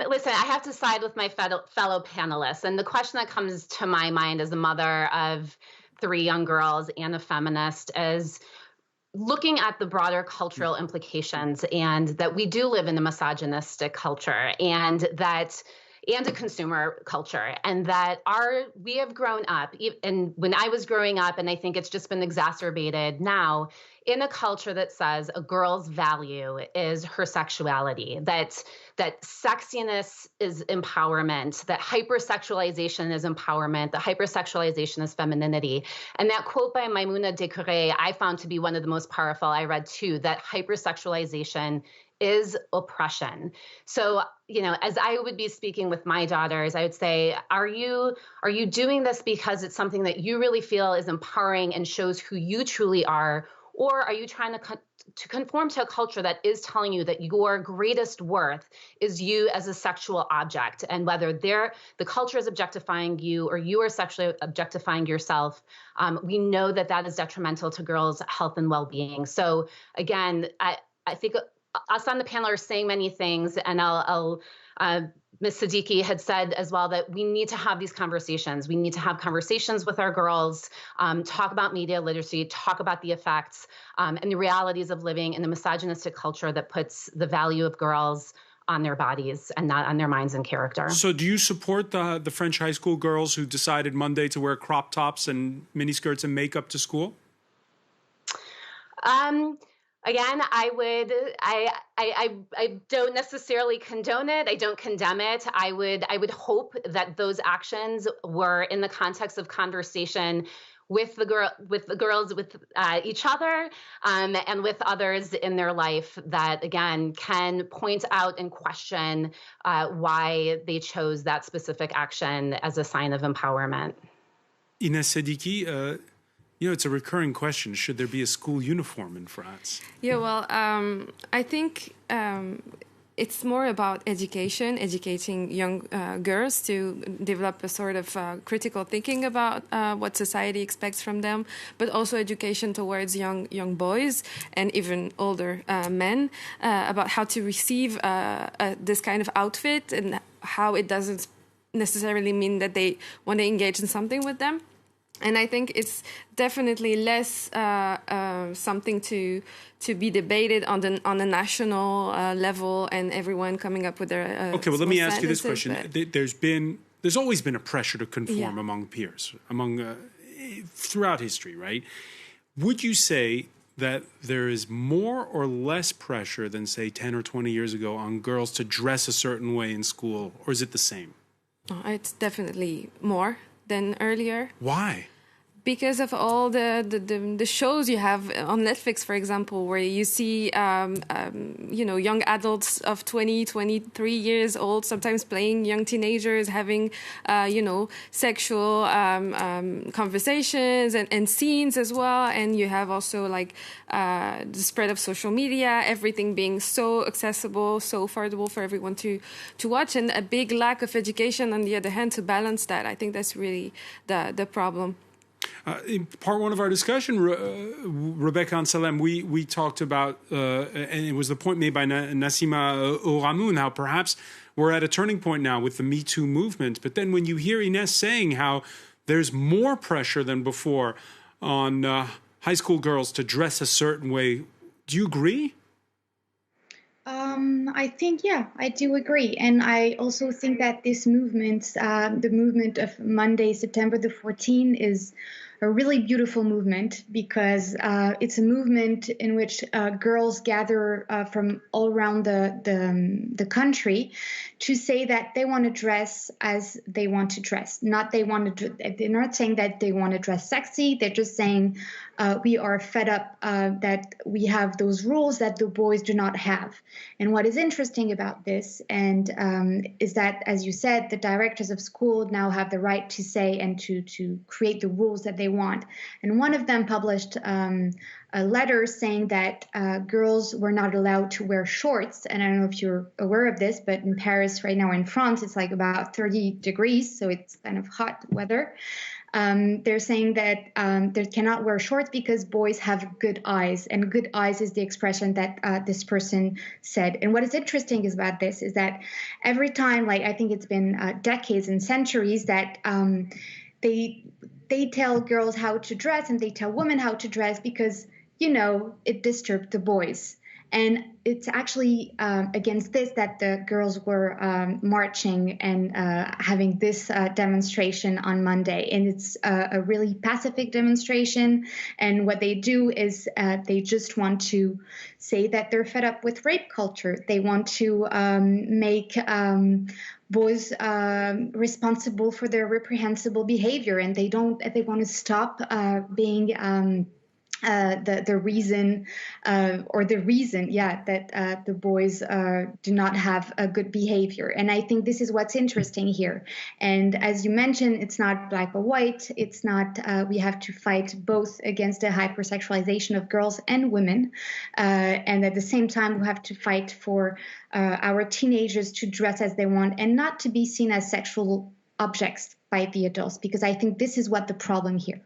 Listen, I have to side with my fellow panelists. And the question that comes to my mind as a mother of three young girls and a feminist is looking at the broader cultural implications, and that we do live in a misogynistic culture, and a consumer culture, and that we have grown up, and when I was growing up, and I think it's just been exacerbated now, in a culture that says a girl's value is her sexuality, that sexiness is empowerment, that hypersexualization is empowerment, that hypersexualization is femininity. And that quote by Maimouna Decouré I found to be one of the most powerful. I read too, that hypersexualization is oppression. So, as I would be speaking with my daughters, I would say, are you doing this because it's something that you really feel is empowering and shows who you truly are? Or are you trying to conform to a culture that is telling you that your greatest worth is you as a sexual object, and whether the culture is objectifying you or you are sexually objectifying yourself, we know that is detrimental to girls' health and well-being. So again, I think us on the panel are saying many things, and Ms. Siddiqui had said as well that we need to have these conversations. We need to have conversations with our girls, talk about media literacy, talk about the effects and the realities of living in a misogynistic culture that puts the value of girls on their bodies and not on their minds and character. So do you support the French high school girls who decided Monday to wear crop tops and miniskirts and makeup to school? Again, I don't necessarily condone it. I don't condemn it. I would hope that those actions were in the context of conversation with the girls, with each other, and with others in their life that, again, can point out and question why they chose that specific action as a sign of empowerment. Ines Siddiqui, it's a recurring question. Should there be a school uniform in France? Yeah, well, I think it's more about educating young girls to develop a sort of critical thinking about what society expects from them, but also education towards young boys and even older men about how to receive this kind of outfit, and how it doesn't necessarily mean that they want to engage in something with them. And I think it's definitely less something to be debated on a national level, and everyone coming up with their okay. Well, let me ask you this question: there's always been a pressure to conform among peers, throughout history, right? Would you say that there is more or less pressure than, say, 10 or 20 years ago on girls to dress a certain way in school, or is it the same? Oh, it's definitely more than earlier. Why? Because of all the shows you have on Netflix, for example, where you see young adults of 20, 23 years old, sometimes playing young teenagers, having sexual conversations and scenes as well. And you have also the spread of social media, everything being so accessible, so affordable for everyone to watch, and a big lack of education on the other hand to balance that. I think that's really the problem. In part one of our discussion, Rebecca and Salem, we talked about, and it was the point made by Nassima Oramoun, how perhaps we're at a turning point now with the Me Too movement. But then when you hear Ines saying how there's more pressure than before on high school girls to dress a certain way, do you agree? I think, I do agree. And I also think that this movement, the movement of Monday, September the 14th, is a really beautiful movement because it's a movement in which girls gather from all around the country to say that they want to dress as they want to dress. They're not saying that they want to dress sexy. They're just saying we are fed up that we have those rules that the boys do not have. And what is interesting about this is that, as you said, the directors of school now have the right to say and to create the rules that they want. And one of them published a letter saying that girls were not allowed to wear shorts. And I don't know if you're aware of this, but in Paris right now, in France, it's like about 30 degrees. So it's kind of hot weather. They're saying that they cannot wear shorts because boys have good eyes, and good eyes is the expression that this person said. And what is interesting is about this is that every time, like I think it's been decades and centuries, that they tell girls how to dress and they tell women how to dress because, you know, it disturbed the boys. And it's actually against this that the girls were marching and having this demonstration on Monday. And it's a really pacific demonstration. And what they do is they just want to say that they're fed up with rape culture. They want to make boys responsible for their reprehensible behavior. And they want to stop being the reason that the boys do not have a good behavior. And I think this is what's interesting here. And as you mentioned, it's not black or white. It's not, we have to fight both against the hypersexualization of girls and women. And at the same time, we have to fight for our teenagers to dress as they want and not to be seen as sexual objects by the adults, because I think this is what the problem here.